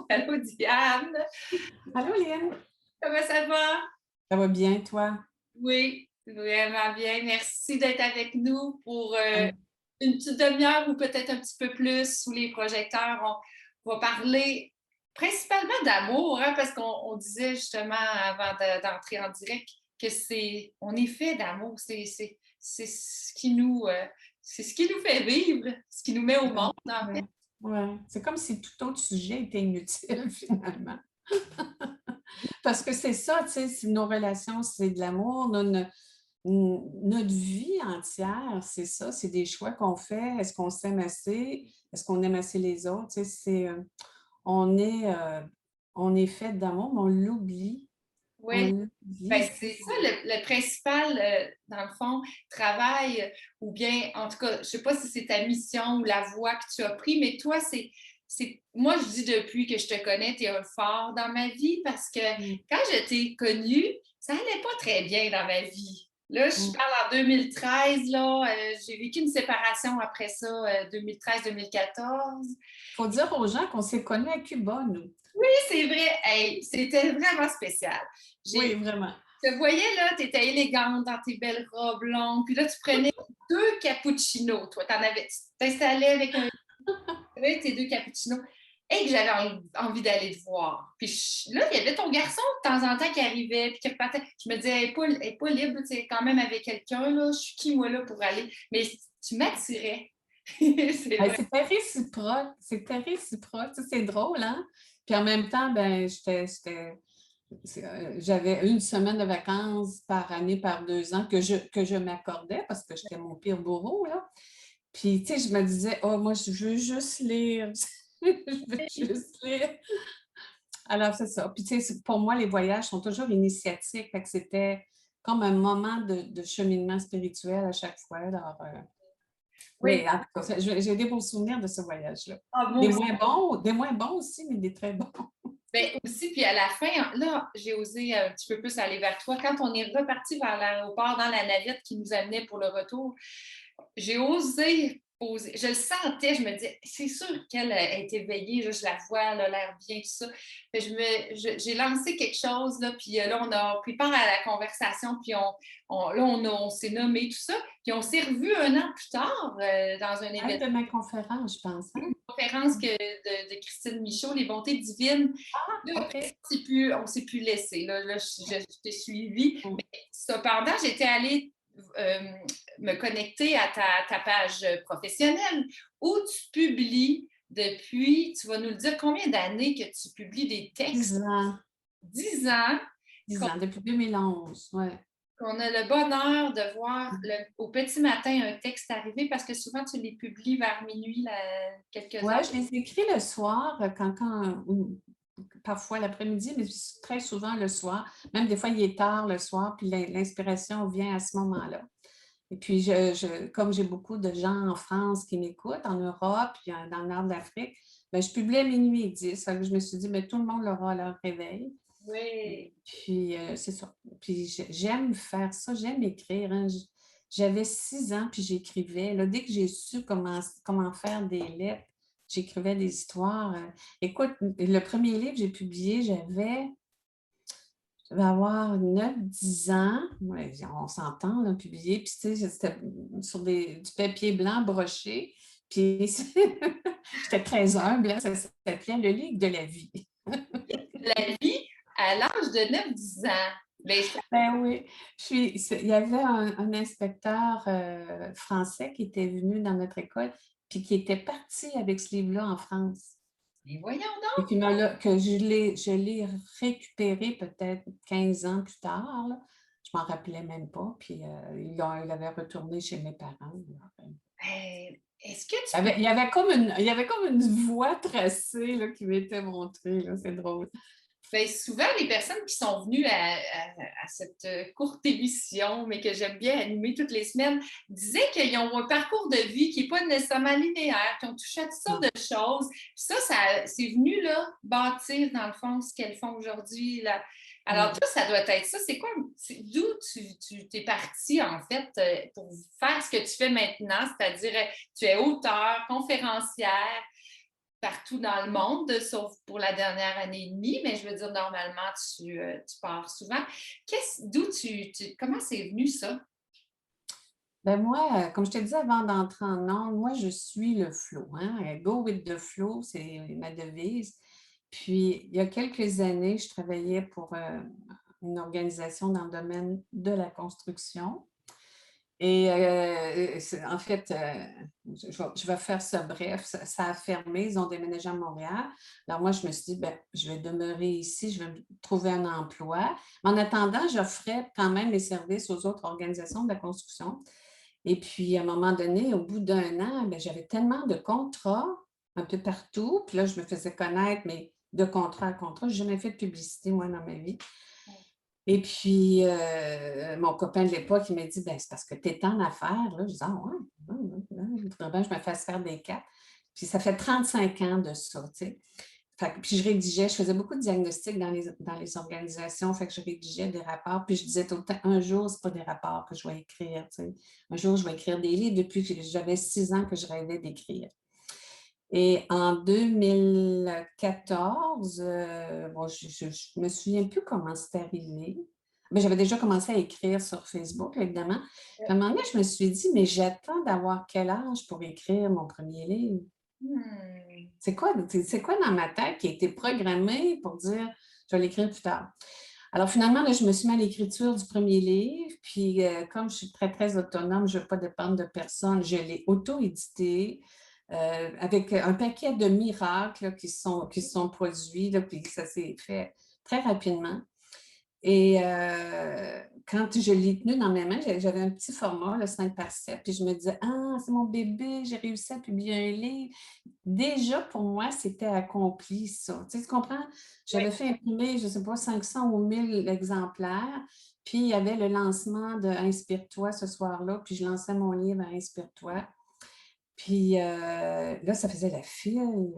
Allô Diane, Allô, Lynn? comment ça va? Ça va bien, toi? Oui, vraiment bien. Merci d'être avec nous pour Euh, une petite demi-heure ou peut-être un petit peu plus sous les projecteurs. On va parler principalement d'amour, hein, parce qu'on disait justement avant d'entrer en direct que on est fait d'amour. C'est ce qui c'est ce qui nous fait vivre, ce qui nous met au monde, en fait. ouais, ouais. C'est comme si tout autre sujet était inutile, finalement. Parce que c'est ça, tu sais, nos relations, c'est de l'amour. Notre vie entière, c'est ça, c'est des choix qu'on fait. Est-ce qu'on s'aime assez? Est-ce qu'on aime assez les autres? Tu sais, on est, euh, on est fait d'amour, mais on l'oublie. On Oui. Ben, l'oublie, tu c'est sais. ça le principal, dans le fond, travail, ou bien, en tout cas, je ne sais pas si c'est ta mission ou la voie que tu as pris, mais toi, moi, je dis depuis que je te connais, tu es un phare dans ma vie parce que Mm, quand je t'ai connue, ça allait pas très bien dans ma vie. Là, je mm. parle en 2013, là, j'ai vécu une séparation après ça, 2013-2014. Faut dire aux gens qu'on s'est connus à Cuba, nous. Oui, c'est vrai. Hey, c'était vraiment spécial. Oui, J'ai vraiment. Je te voyais là, tu étais élégante dans tes belles robes longues. Puis là, tu prenais deux cappuccinos. Toi, tu t'installais avec avec tes deux cappuccinos et que j'avais envie d'aller te voir. Puis là, il y avait ton garçon de temps en temps qui arrivait puis qui repartait. Je me disais, elle est pas libre, tu sais, quand même avec quelqu'un. Là. Je suis qui, moi, là, pour aller? Mais tu m'attirais. C'est Ben, vrai. c'était réciproque. C'était réciproque. Tu sais, c'est drôle, hein? Puis en même temps, ben, j'avais une semaine de vacances par année, par 2 ans que je m'accordais parce que j'étais mon pire bourreau, là. Puis, tu sais, je me disais, oh, moi, je veux juste lire. Je veux juste lire. Alors, c'est ça. Puis, tu sais, pour moi, les voyages sont toujours initiatiques. Fait que c'était comme un moment de cheminement spirituel à chaque fois. Alors, Oui. mais en tout cas, j'ai des bons souvenirs de ce voyage-là. Ah, moi aussi. Des moins bons aussi, mais des très bons. Ben aussi, puis à la fin, là, j'ai osé un petit peu plus aller vers toi. Quand on est reparti vers l'aéroport dans la navette qui nous amenait pour le retour, j'ai osé poser. Je le sentais, je me disais, c'est sûr qu'elle est éveillée, là, je la vois, elle a l'air bien, tout ça. Fait j'ai lancé quelque chose, là, puis là, on a pris part à la conversation, puis on s'est nommé tout ça, puis on s'est revus un an plus tard dans un Hâte événement de ma conférence, je pense, hein? conférence de Christine Michaud, Les bontés divines. Là, après, OK. on s'est plus laissé. Là, je t'ai suivi. Mm. Mais cependant, j'étais allée euh, me connecter à ta page professionnelle où tu publies depuis, tu vas nous le dire, combien d'années que tu publies des 10 textes? ans. 10 ans. 10 ans, depuis 2011, ouais. Qu'on a le bonheur de voir au petit matin un texte arriver parce que souvent tu les publies vers minuit, quelques Ouais, heures. je les écris le soir, ou parfois l'après-midi, mais très souvent le soir. Même des fois, il est tard le soir, puis l'inspiration vient à ce moment-là. Et puis, comme j'ai beaucoup de gens en France qui m'écoutent, en Europe, puis dans le nord de l'Afrique, ben, je publie à minuit et 10. Fait que je me suis dit, mais tout le monde l'aura à leur réveil. Oui. Puis, c'est ça. Puis, j'aime faire ça, j'aime écrire, hein. J'avais 6 ans, puis j'écrivais. Là, dès que j'ai su comment faire des lettres, j'écrivais des histoires. Écoute, le premier livre que j'ai publié, je devais avoir 9 10 ans. Ouais, on s'entend, là, publié. Puis, tu sais, c'était sur du papier blanc broché. Puis, j'étais très humble, hein. Ça s'appelait Le livre de la vie. La vie à l'âge de 9 10 ans. Ben, Ben oui, il y avait un inspecteur français qui était venu dans notre école, puis qui était parti avec ce livre-là en France. mais voyons Et donc. puis que je l'ai récupéré peut-être 15 ans plus tard, là. Je m'en rappelais même pas. Puis il avait retourné chez mes parents, là. Est-ce que tu peux. Il y avait comme une voie tracée là, qui m'était montrée, là. C'est drôle. Ben, souvent, les personnes qui sont venues à cette courte émission, mais que j'aime bien animer toutes les semaines, disaient qu'ils ont un parcours de vie qui n'est pas nécessairement linéaire, qui ont touché à toutes sortes de choses. Puis ça c'est venu là, bâtir, dans le fond, ce qu'elles font aujourd'hui. Là. Alors, Mm. toi, ça doit être ça. C'est quoi? D'où tu t'es parti, en fait, pour faire ce que tu fais maintenant, c'est-à-dire tu es auteur, conférencière. partout dans le monde, sauf pour la dernière année et demie, mais je veux dire, normalement, tu pars souvent. Comment c'est venu ça? Ben moi, comme je te disais avant d'entrer en ondes, moi, je suis le flow, hein. Go with the flow, c'est ma devise. Puis, il y a quelques années, je travaillais pour une organisation dans le domaine de la construction. Et en fait, je vais faire ça bref. Ça a fermé, ils ont déménagé à Montréal. Alors moi, je me suis dit, ben, je vais demeurer ici, je vais me trouver un emploi. Mais en attendant, j'offrais quand même mes services aux autres organisations de la construction. Et puis, à un moment donné, au bout d'un an, ben, j'avais tellement de contrats un peu partout. Puis là, je me faisais connaître, mais de contrat à contrat. Je n'ai jamais fait de publicité, moi, dans ma vie. Et puis, mon copain de l'époque, il m'a dit, ben, c'est parce que tu es en affaires. Là. Je dis, ah ouais, il faudrait bien que je me fasse faire des cartes. Puis, ça fait 35 ans de ça, tu sais. Puis, je rédigeais, je faisais beaucoup de diagnostics dans les organisations. Fait que je rédigeais des rapports. Puis, je disais tout le temps, un jour, ce n'est pas des rapports que je vais écrire, tu sais. Un jour, je vais écrire des livres. Depuis que j'avais 6 ans que je rêvais d'écrire. Et en 2014, bon, je ne me souviens plus comment c'est arrivé. Mais j'avais déjà commencé à écrire sur Facebook, évidemment. Puis à un moment donné, je me suis dit, mais j'attends d'avoir quel âge pour écrire mon premier livre? Hmm. C'est quoi dans ma tête qui a été programmé pour dire, je vais l'écrire plus tard? Alors finalement, là, je me suis mis à l'écriture du premier livre. Puis comme je suis très, très autonome, je ne veux pas dépendre de personne, je l'ai auto-édité. Avec un paquet de miracles là, qui sont produits, là, puis ça s'est fait très rapidement. Et quand je l'ai tenu dans mes mains, j'avais un petit format, le 5 par 7, puis je me disais, ah, c'est mon bébé, j'ai réussi à publier un livre. Déjà, pour moi, c'était accompli, ça. Tu comprends? Oui. J'avais fait imprimer, je ne sais pas, 500 ou 1000 exemplaires, puis il y avait le lancement de Inspire-toi ce soir-là, puis je lançais mon livre à Inspire-toi. Puis là, ça faisait la file.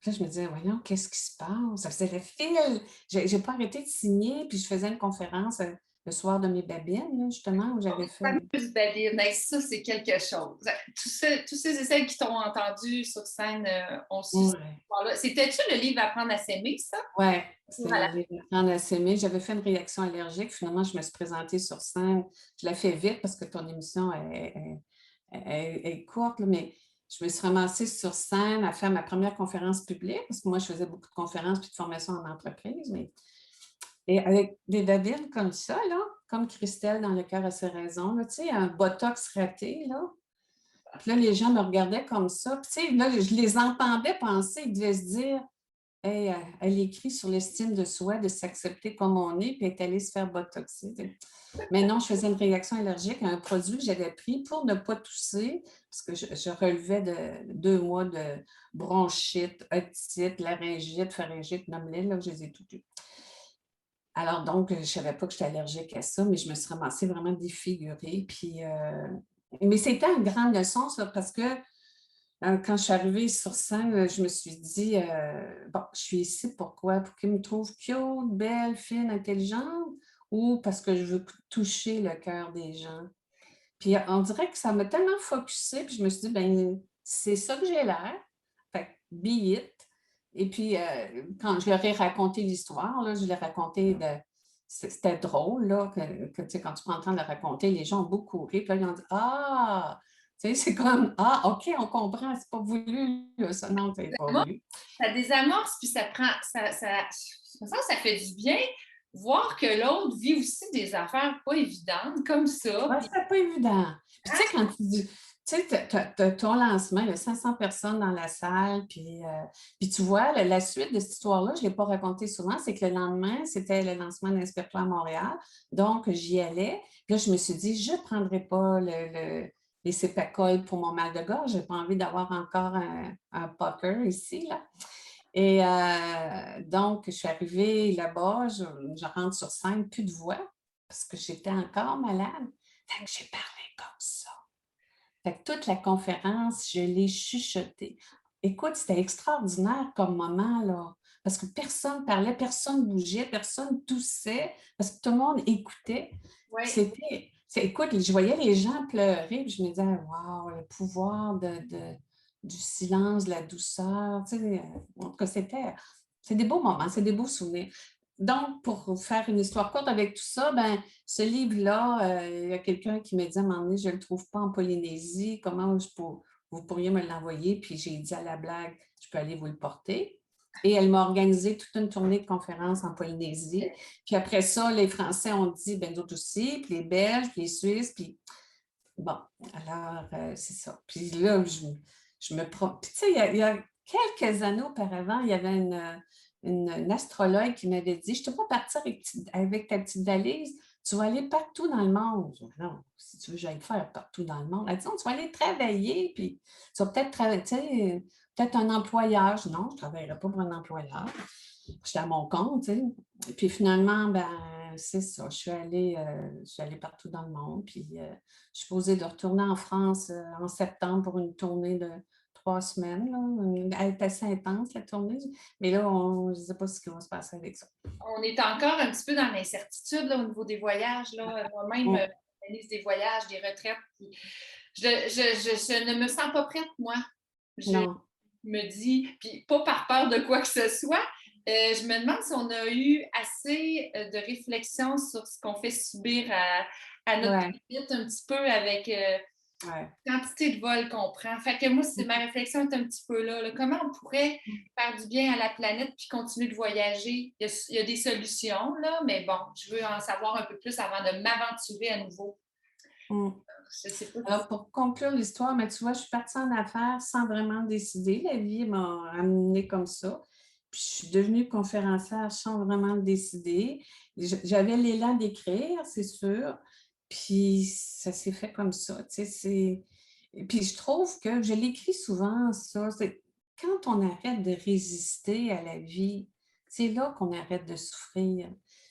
Puis là, je me disais, voyons, qu'est-ce qui se passe? Ça faisait la file. Je n'ai pas arrêté de signer, puis je faisais une conférence le soir de mes babines, là, justement, où j'avais fait. Fameuse babine, hey, ça, c'est quelque chose. Tous ceux et celles qui t'ont entendu sur scène ont su cette Ouais. histoire-là. C'était-tu le livre Apprendre à s'aimer, ça? Ouais, c'est le Voilà. livre Apprendre à s'aimer. J'avais fait une réaction allergique. Finalement, je me suis présentée sur scène. Je la fais vite parce que ton émission est courte, là, mais je me suis ramassée sur scène à faire ma première conférence publique parce que moi, je faisais beaucoup de conférences puis de formations en entreprise. Et avec des babines comme ça, là, comme Christelle dans Le cœur à ses raisons, là, tu sais, un botox raté, là. Puis là, les gens me regardaient comme ça. Puis, tu sais, là, je les entendais penser, ils devaient se dire, hey, elle écrit sur l'estime de soi, de s'accepter comme on est, puis elle est allée se faire botoxer. Mais non, je faisais une réaction allergique à un produit que j'avais pris pour ne pas tousser, parce que je relevais de 2 mois de bronchite, otite, laryngite, pharyngite, nomme-les, là, je les ai toutes eues. Alors donc, je ne savais pas que j'étais allergique à ça, mais je me suis ramassée vraiment défigurée. Puis, mais c'était une grande leçon, ça, parce que quand je suis arrivée sur scène, je me suis dit, bon, je suis ici pourquoi? Pour qu'ils me trouvent cute, belle, fine, intelligente, ou parce que je veux toucher le cœur des gens? Puis on dirait que ça m'a tellement focusée, puis je me suis dit, ben c'est ça que j'ai l'air. Fait que be it. Et puis, quand je leur ai raconté l'histoire, là, je l'ai raconté c'était drôle, là, tu sais, quand tu prends le temps de le raconter, les gens ont beaucoup ri. Puis là, ils ont dit, ah, tu sais, c'est comme, ah, OK, on comprend, c'est pas voulu, là, ça, non, c'est pas voulu. Ça désamorce, puis ça prend. Ça fait du bien voir que l'autre vit aussi des affaires pas évidentes comme ça. Ouais, Puis, c'était pas évident. Puis tu sais, quand tu dis, tu sais, t'as ton lancement, il y a 500 personnes dans la salle, puis tu vois, la suite de cette histoire-là, je ne l'ai pas racontée souvent, c'est que le lendemain, c'était le lancement d'Inspire-toi à Montréal, donc j'y allais. Puis là, je me suis dit, je ne prendrai pas les Cépacol pour mon mal de gorge, je n'ai pas envie d'avoir encore un pucker ici, là. Et donc, je suis arrivée là-bas, je rentre sur scène, plus de voix, parce que j'étais encore malade. Fait que j'ai parlé comme ça. Fait que toute la conférence, je l'ai chuchotée. Écoute, c'était extraordinaire comme moment, là. Parce que personne parlait, personne bougeait, personne toussait, parce que tout le monde écoutait. ouais. Écoute, je voyais les gens pleurer, puis je me disais, waouh, le pouvoir du silence, de la douceur. Tu sais, en tout cas, c'est des beaux moments, c'est des beaux souvenirs. Donc, pour faire une histoire courte avec tout ça, ben, ce livre-là, il y a quelqu'un qui m'a dit à un moment donné, je ne le trouve pas en Polynésie, comment vous pourriez me l'envoyer? Puis j'ai dit à la blague, je peux aller vous le porter. Et elle m'a organisé toute une tournée de conférences en Polynésie. Puis après ça, les Français ont dit, ben d'autres aussi, puis les Belges, puis les Suisses, puis bon, alors c'est ça. Puis là, je me... Puis tu sais, il y a quelques années auparavant, il y avait une astrologue qui m'avait dit, je te vois partir avec ta petite valise, tu vas aller partout dans le monde. Je dis, non, si tu veux, j'aille faire partout dans le monde. Elle dit, non, tu vas aller travailler, puis tu vas peut-être travailler, tu sais, peut-être un employeur. Je dis, non, je ne travaillerai pas pour un employeur. J'étais à mon compte, tu sais. Puis finalement, ben, c'est ça. Je suis allée partout dans le monde. Puis je suis posée de retourner en France en septembre pour une tournée de 3 semaines. Là. Elle est assez intense, la tournée. Mais là, je ne sais pas ce qui va se passer avec ça. On est encore un petit peu dans l'incertitude au niveau des voyages. Là. Moi-même, Oh, j'organise des voyages, des retraites. Puis je ne me sens pas prête, moi. Je non. me dis, puis pas par peur de quoi que ce soit, je me demande si on a eu assez de réflexion sur ce qu'on fait subir à notre Ouais, planète un petit peu avec ouais. la quantité de vols qu'on prend. Fait que moi, ma réflexion est un petit peu là, là. Comment on pourrait faire du bien à la planète puis continuer de voyager? Il y a des solutions, là, mais bon, je veux en savoir un peu plus avant de m'aventurer à nouveau. Mm. Je sais pas. Alors, pour conclure l'histoire, mais tu vois, je suis partie en affaires sans vraiment décider. La vie m'a amenée comme ça. Puis, je suis devenue conférencière sans vraiment le décider. J'avais l'élan d'écrire, c'est sûr. Puis, ça s'est fait comme ça. Tu sais, puis, je trouve que je l'écris souvent, ça. C'est quand on arrête de résister à la vie, c'est là qu'on arrête de souffrir.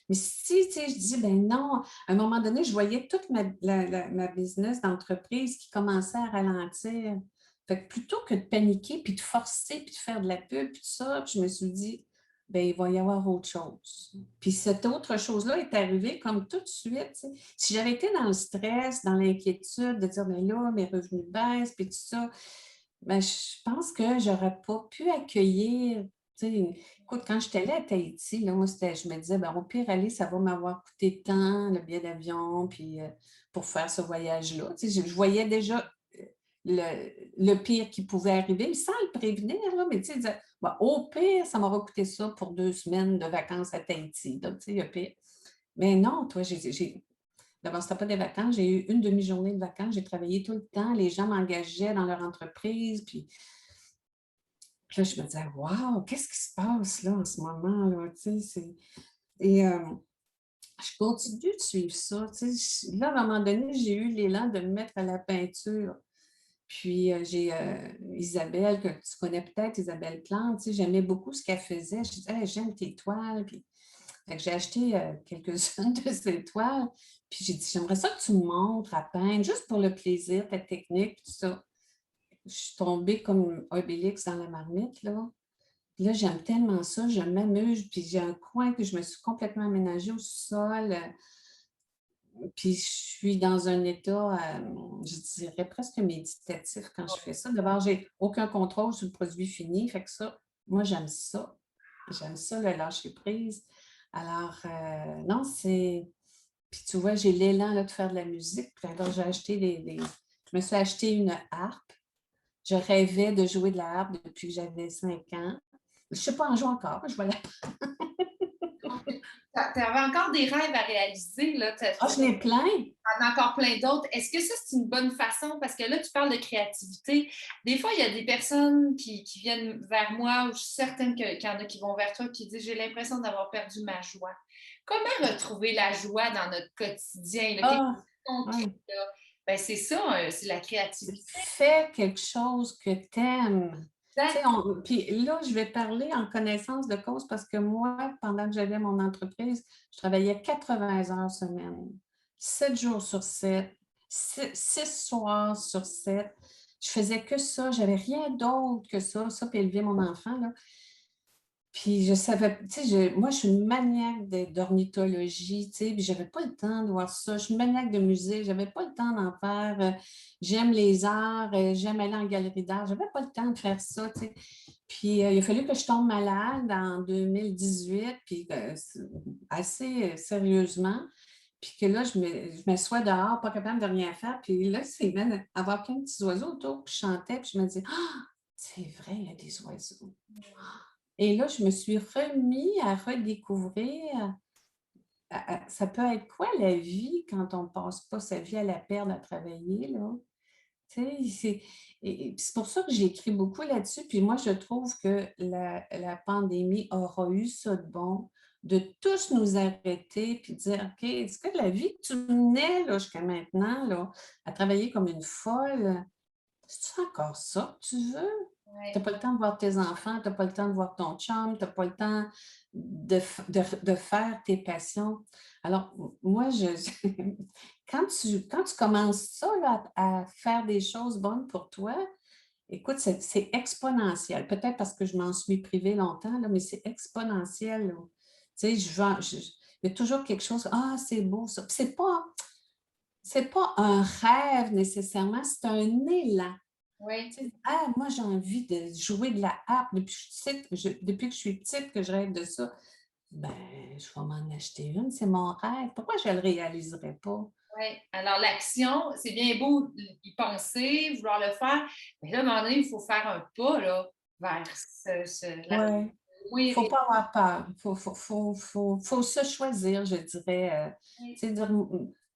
Mais si, tu sais, je dis, ben non, à un moment donné, je voyais toute ma business d'entreprise qui commençait à ralentir. Fait que plutôt que de paniquer, puis de forcer, puis de faire de la pub, puis tout ça, puis je me suis dit, ben il va y avoir autre chose. Puis cette autre chose-là est arrivée comme tout de suite. Tu sais. Si j'avais été dans le stress, dans l'inquiétude de dire, ben là, mes revenus baissent, puis tout ça, ben je pense que j'aurais pas pu accueillir, tu sais, écoute, quand j'étais allée à Tahiti, là, moi, je me disais, ben, au pire, aller, ça va m'avoir coûté tant, le billet d'avion, puis pour faire ce voyage-là. Tu sais, je voyais déjà le pire qui pouvait arriver, mais sans le prévenir, là, mais tu sais, je disais, bon, au pire, ça m'aura coûté ça pour 2 semaines de vacances à Tahiti. Donc, tu sais, le pire. Mais non, toi, d'abord, ce n'était pas des vacances, j'ai eu une demi-journée de vacances, j'ai travaillé tout le temps, les gens m'engageaient dans leur entreprise, puis là, je me disais, waouh, qu'est-ce qui se passe là en ce moment, là, tu sais, et je continue de suivre ça, tu sais. Là, à un moment donné, j'ai eu l'élan de me mettre à la peinture. Puis, j'ai Isabelle, que tu connais peut-être, Isabelle Plante, tu sais, j'aimais beaucoup ce qu'elle faisait. Je disais, hey, j'aime tes toiles. Puis, fait que j'ai acheté quelques-unes de ces toiles. Puis, j'ai dit, j'aimerais ça que tu me montres à peindre, juste pour le plaisir, ta technique, tout ça. Je suis tombée comme Obélix dans la marmite, là. Puis là, j'aime tellement ça, je m'amuse, puis j'ai un coin que je me suis complètement aménagé au sol. Puis je suis dans un état, je dirais presque méditatif quand je fais ça. D'abord, j'ai aucun contrôle sur le produit fini, fait que ça, moi, j'aime ça. J'aime ça, le lâcher prise. Alors, non, c'est... Puis tu vois, j'ai l'élan là, de faire de la musique. Puis alors, j'ai acheté Je me suis acheté une harpe. Je rêvais de jouer de la harpe depuis que j'avais 5 ans. Je ne sais pas en jouer encore, je vais la... Tu avais encore des rêves à réaliser, là. Tu Ah, je l'ai plein! en as encore plein d'autres. Est-ce que ça, c'est une bonne façon? Parce que là, tu parles de créativité. Des fois, il y a des personnes qui viennent vers moi, ou je suis certaine qu'il y en a qui vont vers toi, qui disent, j'ai l'impression d'avoir perdu ma joie. Comment retrouver la joie dans notre quotidien? Là? Quelque chose Ah, de concret, ouais. là? Ben, c'est ça, c'est la créativité. Fais quelque chose que tu aimes. Exact. Puis là, je vais parler en connaissance de cause parce que moi, pendant que j'avais mon entreprise, je travaillais 80 heures semaine, 7 jours sur 7, 6 soirs sur 7. Je faisais que ça, j'avais rien d'autre que ça puis élever mon enfant, là. Puis je savais, tu sais, moi, je suis une maniaque d'ornithologie, tu sais, puis j'avais pas le temps de voir ça. Je suis une maniaque de musée, j'avais pas le temps d'en faire. J'aime les arts, j'aime aller en galerie d'art, j'avais pas le temps de faire ça, tu sais. Puis il a fallu que je tombe malade en 2018, puis assez sérieusement. Puis que là, je m'assois dehors, pas capable de rien faire. Puis là, c'est même avoir plein de petits oiseaux autour, puis je chantais, puis je me dis, ah, c'est vrai, il y a des oiseaux. Et là, je me suis remis à redécouvrir, ça peut être quoi la vie quand on ne passe pas sa vie à la perdre à travailler, là? Tu sais, et c'est pour ça que j'ai écrit beaucoup là-dessus. Puis moi, je trouve que la pandémie aura eu ça de bon, de tous nous arrêter puis dire, OK, est-ce que la vie que tu menais là, jusqu'à maintenant, là, à travailler comme une folle, c'est encore ça que tu veux? Tu n'as Ouais. pas le temps de voir tes enfants, tu n'as pas le temps de voir ton chum, tu n'as pas le temps de faire tes passions. Alors, moi, quand tu commences ça, là, à faire des choses bonnes pour toi, écoute, c'est exponentiel. Peut-être parce que je m'en suis privée longtemps, là, mais c'est exponentiel, là. Tu sais, il y a toujours quelque chose, ah, c'est beau ça. Puis c'est pas un rêve nécessairement, c'est un élan. Oui. Tu sais, ah, moi, j'ai envie de jouer de la harpe depuis que je suis petite que je rêve de ça. Ben, je vais m'en acheter une, c'est mon rêve. Pourquoi je ne le réaliserais pas? Oui. Alors, l'action, c'est bien beau y penser, vouloir le faire, mais là, à un moment donné, il faut faire un pas là, vers Ouais. oui, Faut pas avoir peur. Faut se choisir, je dirais. Tu sais, dire,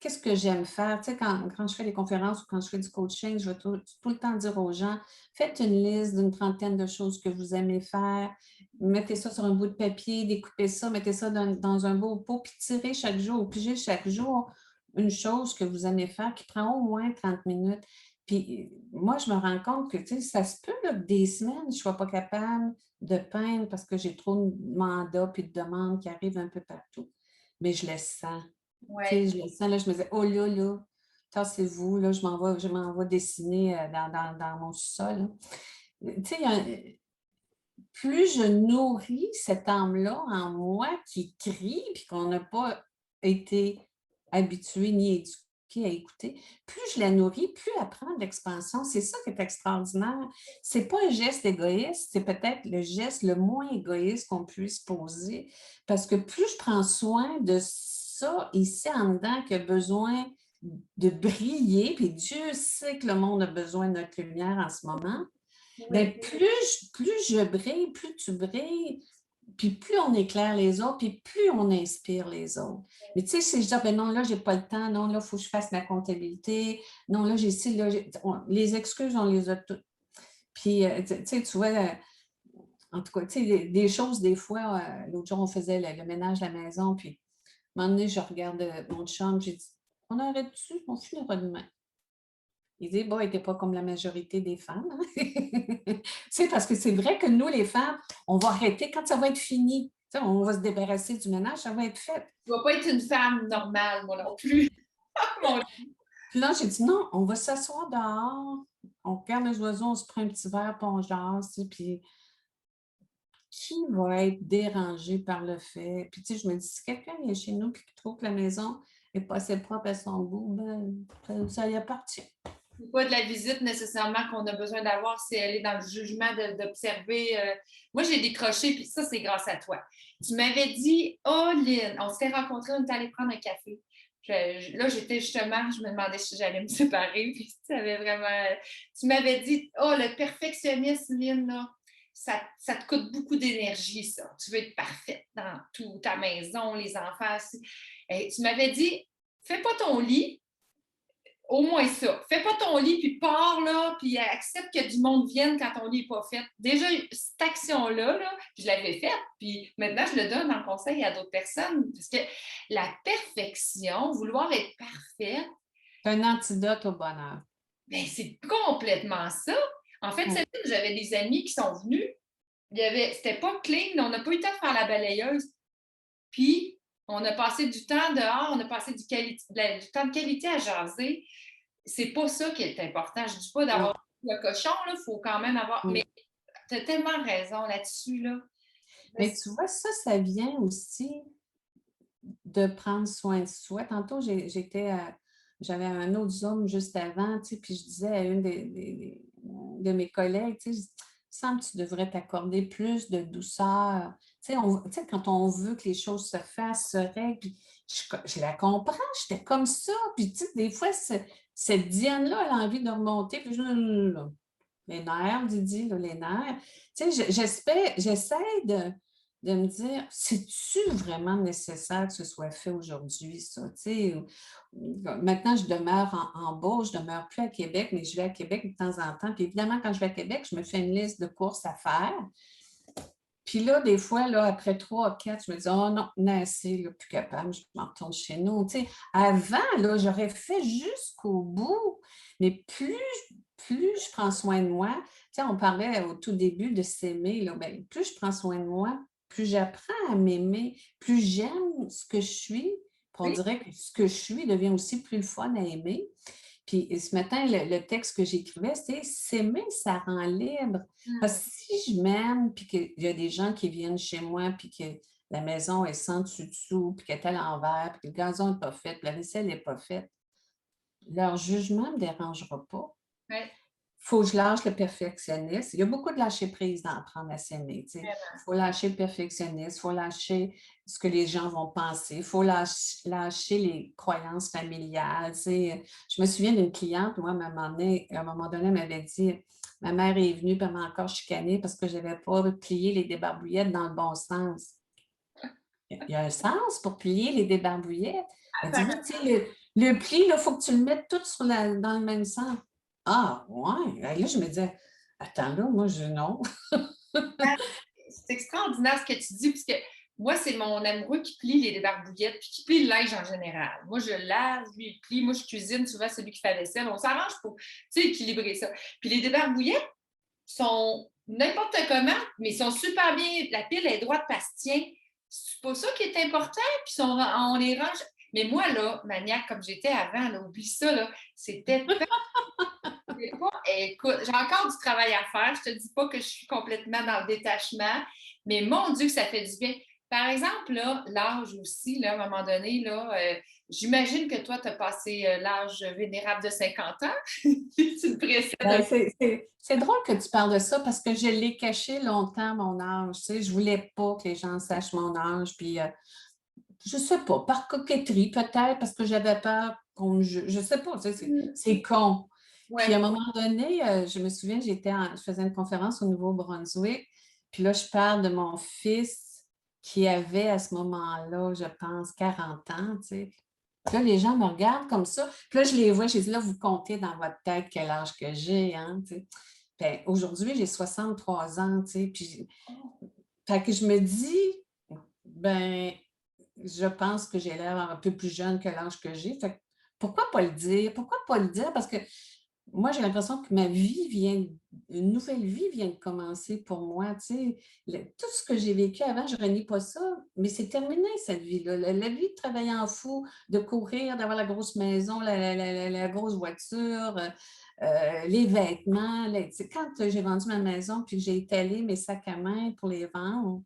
qu'est-ce que j'aime faire? Tu sais, quand je fais des conférences ou quand je fais du coaching, je vais tout le temps dire aux gens, faites une liste d'une trentaine de choses que vous aimez faire, mettez ça sur un bout de papier, découpez ça, mettez ça dans un beau pot, puis tirez chaque jour, pigez chaque jour une chose que vous aimez faire qui prend au moins 30 minutes. Puis moi, je me rends compte que, tu sais, ça se peut là, que des semaines, je ne sois pas capable de peindre parce que j'ai trop de mandats et de demandes qui arrivent un peu partout. Mais je le sens. Tu sais, ouais. je le sens, là, je me dis, oh là, tassez-vous, là, je m'en vais dessiner dans mon sous-sol, là. Tu sais, plus je nourris cette âme-là en moi qui crie, puis qu'on n'a pas été habitué ni éduqué à écouter, plus je la nourris, plus elle prend de l'expansion. C'est ça qui est extraordinaire. C'est pas un geste égoïste, c'est peut-être le geste le moins égoïste qu'on puisse poser, parce que plus je prends soin de ça ici en dedans qui a besoin de briller, puis Dieu sait que le monde a besoin de notre lumière en ce moment, Oui. bien, plus je brille, plus tu brilles, puis plus on éclaire les autres, puis plus on inspire les autres. Mais tu sais, si je dis, ah, ben non, là, j'ai pas le temps, non, là, il faut que je fasse ma comptabilité, non, là, j'ai ci, là, les excuses, on les a toutes. Puis, tu sais, tu vois, en tout cas, tu sais, des choses, des fois, l'autre jour, on faisait le ménage de la maison, puis à un moment donné, je regarde mon chum, j'ai dit, on arrête-tu, on finira demain. Il dit, bon, il n'était pas comme la majorité des femmes. Hein? Tu sais, parce que c'est vrai que nous, les femmes, on va arrêter quand ça va être fini. Tu sais, on va se débarrasser du ménage, ça va être fait. Je ne vais pas être une femme normale, moi non plus. Mon Puis là, j'ai dit, non, on va s'asseoir dehors, on regarde les oiseaux, on se prend un petit verre, puis on jase, tu sais, puis qui va être dérangé par le fait? Puis tu sais, je me dis, si quelqu'un vient chez nous et qui trouve que la maison n'est pas assez propre à son goût, ben, ça y appartient. C'est pas de la visite nécessairement qu'on a besoin d'avoir, c'est aller dans le jugement d'observer. Moi, j'ai décroché, puis ça, c'est grâce à toi. Tu m'avais dit, oh, Lynn, on s'était rencontrés, on est allé prendre un café. Là, j'étais justement, je me demandais si j'allais me séparer, puis tu avais vraiment. Tu m'avais dit, oh, le perfectionnisme, Lynn, là, ça te coûte beaucoup d'énergie, ça. Tu veux être parfaite dans tout, ta maison, les enfants. Et tu m'avais dit, fais pas ton lit, au moins ça. Fais pas ton lit, puis pars là, puis accepte que du monde vienne quand ton lit n'est pas fait. Déjà, cette action-là, là, je l'avais faite, puis maintenant, je le donne en conseil à d'autres personnes. Parce que la perfection, vouloir être parfaite, C'est un antidote au bonheur. ben, c'est complètement ça. En fait, Ouais. j'avais des amis qui sont venus. C'était pas clean, on n'a pas eu le temps de faire la balayeuse. Puis, on a passé du temps dehors, on a passé du temps de qualité à jaser. C'est pas ça qui est important. Je dis pas Non. d'avoir le cochon, il faut quand même avoir. Mm. Mais tu as tellement raison là-dessus. Là. Mais tu vois, ça vient aussi de prendre soin de soi. Tantôt, j'avais un autre Zoom juste avant, tu sais, puis je disais à une de mes collègues, tu sais, il me semble que tu devrais t'accorder plus de douceur. Tu sais, quand on veut que les choses se fassent, se règlent, puis je la comprends, j'étais comme ça. Puis, tu sais, des fois, cette Diane-là, elle a envie de remonter, puis les nerfs, Didi, là, les nerfs. Tu sais, j'essaie de me dire, c'est-tu vraiment nécessaire que ce soit fait aujourd'hui, ça? Tu sais, maintenant, je demeure en bas, je ne demeure plus à Québec, mais je vais à Québec de temps en temps. Puis évidemment, quand je vais à Québec, je me fais une liste de courses à faire. Puis là, des fois, là, après 3 4, je me dis, oh non, Nancy, là, plus capable, je m'en retourne chez nous. Tu sais, avant, là, j'aurais fait jusqu'au bout, mais plus je prends soin de moi, tu sais, on parlait au tout début de s'aimer, là, bien, plus je prends soin de moi, plus j'apprends à m'aimer, plus j'aime ce que je suis. Puis on Oui, dirait que ce que je suis devient aussi plus le fun à aimer. Puis ce matin, le texte que j'écrivais, c'est s'aimer, ça rend libre. Parce que si je m'aime, puis qu'il y a des gens qui viennent chez moi, puis que la maison est sans dessus-dessous, puis qu'elle est à l'envers, puis que le gazon n'est pas fait, puis la vaisselle n'est pas faite, leur jugement ne me dérangera pas. oui, Il faut que je lâche le perfectionniste. Il y a beaucoup de lâcher prise dans apprendre à s'aimer. Il vraiment. faut lâcher le perfectionniste, il faut lâcher ce que les gens vont penser, il faut lâcher les croyances familiales. Je me souviens d'une cliente, moi, à un moment donné, elle m'avait dit, ma mère est venue, puis elle m'a encore chicanée parce que je n'avais pas plié les débarbouillettes dans le bon sens. Il y a un sens pour plier les débarbouillettes. Elle dit, oui, tu sais, le pli, il faut que tu le mettes tout dans le même sens. Ah, ouais. Là, je me disais, attends, là, moi, non. C'est extraordinaire ce que tu dis, puisque moi, c'est mon amoureux qui plie les débarbouillettes puis qui plie le linge en général. Moi, je lave, lui, il plie. Moi, je cuisine souvent celui qui fait la vaisselle. On s'arrange pour, tu sais, équilibrer ça. Puis les débarbouillettes sont n'importe comment, mais ils sont super bien. La pile est droite parce que tiens, c'est pas ça qui est important, puis on les range. Mais moi, là, maniaque comme j'étais avant, là, oublie ça, là, c'était pas, écoute, j'ai encore du travail à faire. Je te dis pas que je suis complètement dans le détachement, mais mon Dieu, que ça fait du bien. Par exemple, là, l'âge aussi, là, à un moment donné, là, j'imagine que toi, tu as passé l'âge vénérable de 50 ans. Tu me précèdes un Ben, c'est drôle que tu parles de ça parce que je l'ai caché longtemps, mon âge. Tu sais, je voulais pas que les gens sachent mon âge. Puis, je sais pas, par coquetterie, peut-être, parce que j'avais peur qu'on me juge. Je sais pas, tu sais, peu. c'est con. Puis, à un Ouais. moment donné, je me souviens, je faisais une conférence au Nouveau-Brunswick. Puis là, je parle de mon fils qui avait à ce moment-là, je pense, 40 ans, tu sais. Puis là, les gens me regardent comme ça. Puis là, je les vois, je dis, là, vous comptez dans votre tête quel âge que j'ai, hein, tu sais. Ben, aujourd'hui, j'ai 63 ans, tu sais. Puis, fait que je me dis, ben, je pense que j'ai l'air un peu plus jeune que l'âge que j'ai. Fait que pourquoi pas le dire? Pourquoi pas le dire? Parce que moi, j'ai l'impression que une nouvelle vie vient de commencer pour moi. Tu sais. Tout ce que j'ai vécu avant, je ne renie pas ça, mais c'est terminé cette vie-là. La vie de travailler en fou, de courir, d'avoir la grosse maison, la grosse voiture, les vêtements. Tu sais, quand j'ai vendu ma maison puis que j'ai étalé mes sacs à main pour les vendre,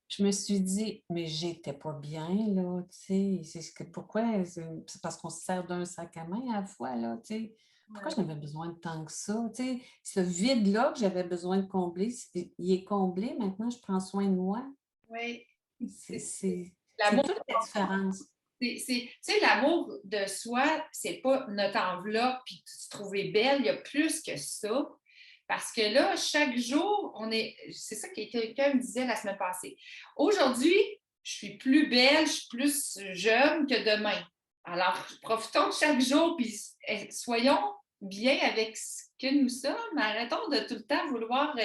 je me suis dit, mais j'étais pas bien, là, tu sais. Pourquoi? C'est parce qu'on se sert d'un sac à main à la fois, là, tu sais. Pourquoi Ouais. j'en avais besoin de tant que ça, tu sais? Ce vide-là que j'avais besoin de combler, il est comblé. Maintenant, je prends soin de moi. Oui. C'est C'est c'est- c'est l'amour. toute la différence. Tu sais, l'amour de soi, c'est pas notre enveloppe puis se trouver belle. Il y a plus que ça. Parce que là, chaque jour, c'est ça que quelqu'un me disait la semaine passée. Aujourd'hui, je suis plus belle, je suis plus jeune que demain. Alors, profitons de chaque jour, puis soyons bien avec ce que nous sommes. Arrêtons de tout le temps vouloir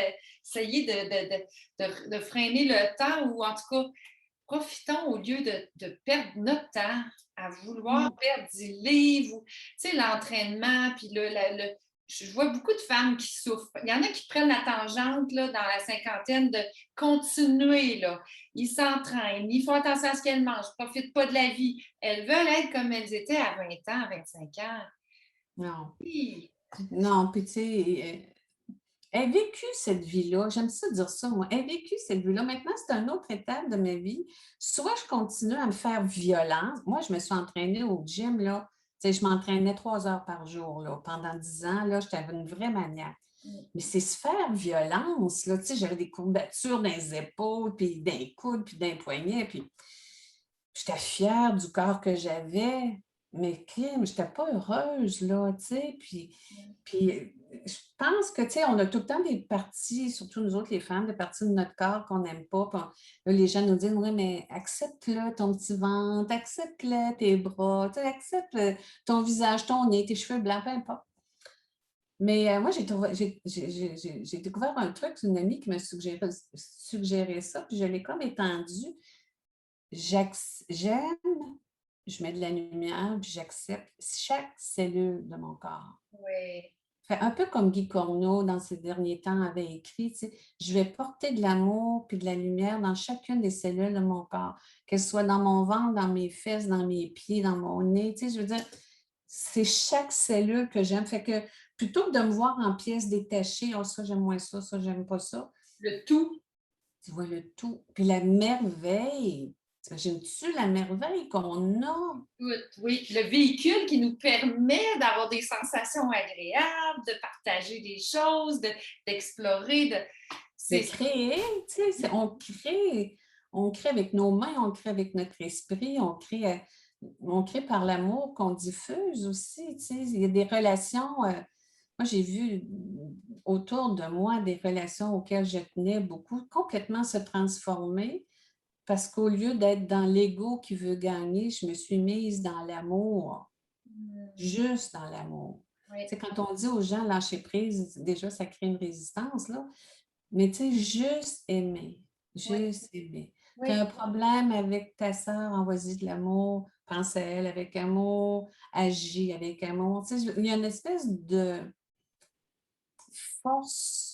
essayer de freiner le temps ou en tout cas, profitons au lieu de perdre notre temps à vouloir Mm. perdre du livre, tu sais, l'entraînement, puis je vois beaucoup de femmes qui souffrent. Il y en a qui prennent la tangente là, dans la cinquantaine de continuer. Là. Ils s'entraînent, ils font attention à ce qu'elles mangent, ne profitent pas de la vie. Elles veulent être comme elles étaient à 20 ans, à 25 ans. Non. Oui. Non, puis tu sais, Ai vécu cette vie-là. J'aime ça dire ça, moi. Ai vécu cette vie-là. Maintenant, c'est une autre étape de ma vie. Soit je continue à me faire violence. Moi, je me suis entraînée au gym, là. Tu sais, je m'entraînais 3 heures par jour, là. Pendant 10 ans, là, j'étais une vraie maniaque. Mm. Mais c'est se faire violence, là. Tu sais, j'avais des courbatures dans les épaules, puis dans les coudes, puis dans les poignets, puis j'étais fière du corps que j'avais, mais crime, j'étais pas heureuse, là, tu sais. Puis je pense que, tu sais, on a tout le temps des parties, surtout nous autres, les femmes, des parties de notre corps qu'on n'aime pas. Puis là, les gens nous disent, oui, mais accepte-le, ton petit ventre, accepte-le, tes bras, tu sais, accepte ton visage, ton nez, tes cheveux blancs, peu importe. Mais moi, j'ai découvert un truc, c'est une amie qui m'a suggéré ça, puis je l'ai comme étendu. J'aime, je mets de la lumière, puis j'accepte chaque cellule de mon corps. Oui. Fait un peu comme Guy Corneau, dans ces derniers temps, avait écrit, tu sais, je vais porter de l'amour puis de la lumière dans chacune des cellules de mon corps, qu'elles soient dans mon ventre, dans mes fesses, dans mes pieds, dans mon nez. Tu sais, je veux dire, c'est chaque cellule que j'aime. Fait que plutôt que de me voir en pièces détachées, oh, ça, j'aime moins ça, j'aime pas ça. Le tout. Tu vois le tout. Puis la merveille. T'imagines-tu la merveille qu'on a? Oui, le véhicule qui nous permet d'avoir des sensations agréables, de partager des choses, d'explorer. De créer, tu sais, on crée avec nos mains, on crée avec notre esprit, on crée par l'amour qu'on diffuse aussi, tu sais. Il y a des relations, moi j'ai vu autour de moi des relations auxquelles je tenais beaucoup complètement se transformer parce qu'au lieu d'être dans l'ego qui veut gagner, je me suis mise dans l'amour, juste dans l'amour. Oui. Tu sais, quand on dit aux gens lâcher prise, déjà ça crée une résistance, là. Mais tu sais, juste aimer. Juste aimer. Tu as un Oui. problème avec ta sœur, envoie-y de l'amour, pense à elle avec amour, agis avec amour. Tu sais, il y a une espèce de force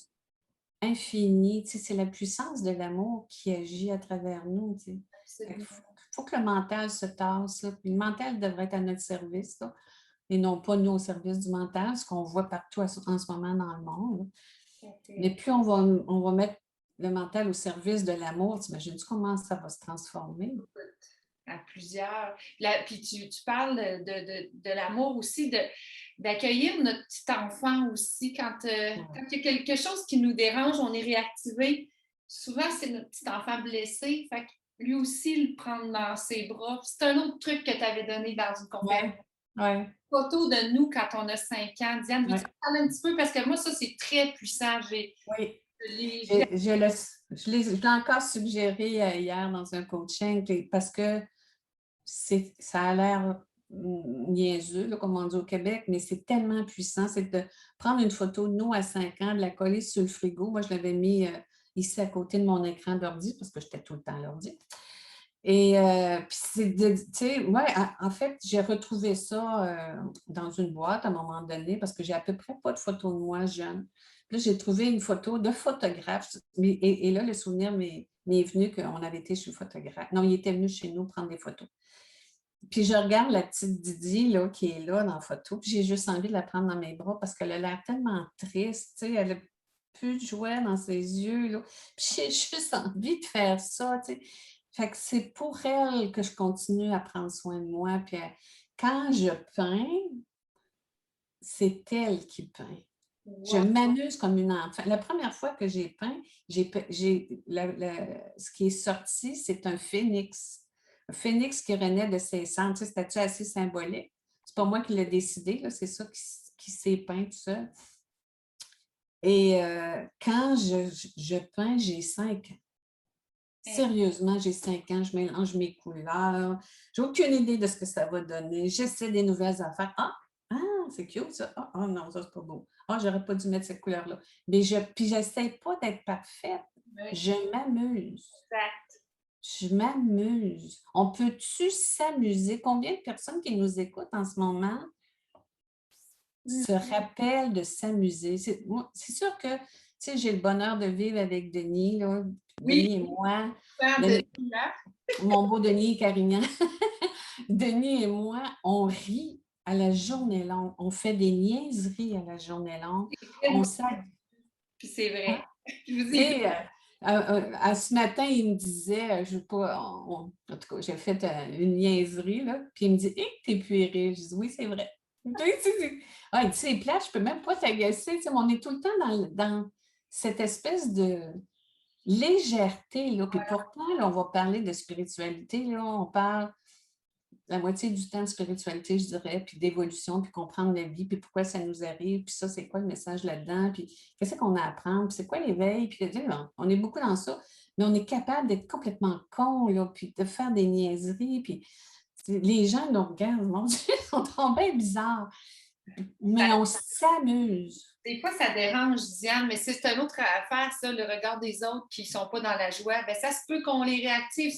infinie. Tu sais, c'est la puissance de l'amour qui agit à travers nous. Tu sais. Il faut que le mental se tasse. Là. Puis le mental devrait être à notre service, là, et non pas nous au service du mental, ce qu'on voit partout en ce moment dans le monde. Mais plus on va mettre le mental au service de l'amour, t'imagines-tu comment ça va se transformer? À plusieurs. Puis tu parles de l'amour aussi, d'accueillir notre petit enfant aussi. Quand il y a quelque chose qui nous dérange, on est réactivé. Souvent, c'est notre petit enfant blessé. Fait que lui aussi, le prendre dans ses bras. C'est un autre truc que tu avais donné dans une conférence. Ouais. Photo de nous quand on a 5 ans. Diane, veux-tu Ouais. parler un petit peu? Parce que moi, ça, c'est très puissant. Oui. Je Je l'ai encore suggéré hier dans un coaching parce que ça a l'air niaiseux, là, comme on dit au Québec, mais c'est tellement puissant. C'est de prendre une photo de nous à 5 ans, de la coller sur le frigo. Moi, je l'avais mis ici à côté de mon écran d'ordi parce que j'étais tout le temps à l'ordi. Et puis c'est de, tu sais, ouais, en fait, j'ai retrouvé ça dans une boîte à un moment donné parce que j'ai à peu près pas de photos de moi jeune. Puis là, j'ai trouvé une photo de photographe. Et là, le souvenir m'est venu qu'on avait été chez le photographe. Non, il était venu chez nous prendre des photos. Puis je regarde la petite Didi là, qui est là dans la photo, puis j'ai juste envie de la prendre dans mes bras parce qu'elle a l'air tellement triste, tu sais, elle a plus de joie dans ses yeux, là. Puis j'ai juste envie de faire ça, tu sais. Fait que c'est pour elle que je continue à prendre soin de moi. Puis quand je peins, c'est elle qui peint. Je m'amuse comme une enfant. La première fois que j'ai peint, ce qui est sorti, c'est un phénix. Un phénix qui renaît de ses cendres. Tu sais, c'était assez symbolique. C'est pas moi qui l'ai décidé, là, c'est ça qui s'est peint tout seul. Et quand je peins, j'ai 5 ans. Sérieusement, j'ai 5 ans, je mélange mes couleurs. J'ai aucune idée de ce que ça va donner. J'essaie des nouvelles affaires. Ah, c'est cute ça. Ah, non, ça, c'est pas beau. Ah, j'aurais pas dû mettre cette couleur-là. Mais puis j'essaie pas d'être parfaite. Je m'amuse. Exact. Je m'amuse. On peut-tu s'amuser? Combien de personnes qui nous écoutent en ce moment se rappellent de s'amuser? C'est sûr que, tu sais, j'ai le bonheur de vivre avec Denis, là. Oui. Denis et moi. Denis, Mon beau Denis Carignan. Denis et moi, on rit à la journée longue. On fait des niaiseries à la journée longue. Puis c'est vrai. Je vous Tu ai vu. sais, ce matin, il me disait, je veux pas, en tout cas, j'ai fait une niaiserie, là, puis il me dit, hé, t'es puéril. Je dis, oui, c'est vrai. Ah, il dit, c'est plate, je peux même pas t'agacer. Tu sais, mais on est tout le temps dans cette espèce de légèreté, là. Puis pourtant, là, on va parler de spiritualité, là, on parle la moitié du temps de spiritualité, je dirais, puis d'évolution, puis comprendre la vie, puis pourquoi ça nous arrive, puis ça, c'est quoi le message là-dedans, puis qu'est-ce qu'on a à apprendre, puis c'est quoi l'éveil, puis on est beaucoup dans ça, mais on est capable d'être complètement con, là, puis de faire des niaiseries, puis les gens nous regardent, mon Dieu, ils sont trop bien bizarres, mais on s'amuse. Des fois, ça dérange, Diane, mais c'est une autre affaire, ça, le regard des autres qui ne sont pas dans la joie. Ben, ça se peut qu'on les réactive.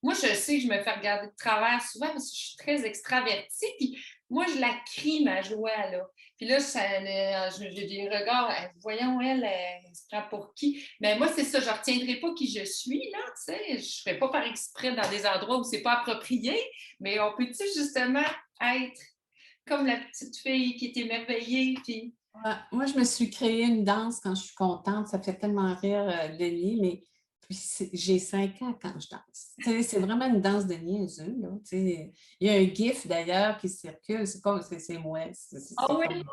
Moi, je sais que je me fais regarder de travers souvent parce que je suis très extravertie. Puis moi, je la crie, ma joie, là. Puis là, j'ai des regards. Voyons, elle se prend pour qui? Mais moi, c'est ça, je ne retiendrai pas qui je suis, là. Tu sais, je ne ferai pas par exprès dans des endroits où ce n'est pas approprié. Mais on peut-tu justement être comme la petite fille qui est émerveillée, puis Ouais, moi, je me suis créé une danse quand je suis contente. Ça fait tellement rire Denis, mais puis j'ai 5 ans quand je danse. Tu sais, c'est vraiment une danse de niaiseux, là. Tu sais, il y a un gif d'ailleurs qui circule. C'est comme, c'est moi. ah C'est oui, comme,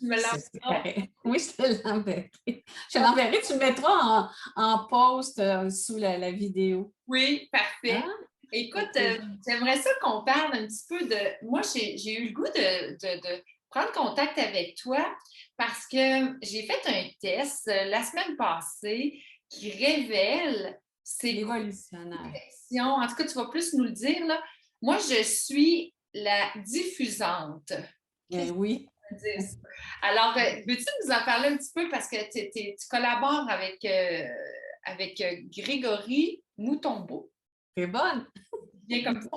tu me c'est l'enverras. pareil. Oui, je te l'enverrai. Je te l'enverrai. Tu le mettras en post sous la vidéo. Oui, parfait. Hein? Écoute, Avec plaisir. j'aimerais ça qu'on parle un petit peu de. Moi, j'ai eu le goût de prendre contact avec toi parce que j'ai fait un test la semaine passée qui révèle c'est quoi L'évolutionnaire. l'action. En tout cas, tu vas plus nous le dire, là. Moi, je suis la diffusante. Ben oui. Dire ça. Alors, veux-tu nous en parler un petit peu parce que tu collabores avec Grégory Moutombeau, C'est bonne. bien comme ça.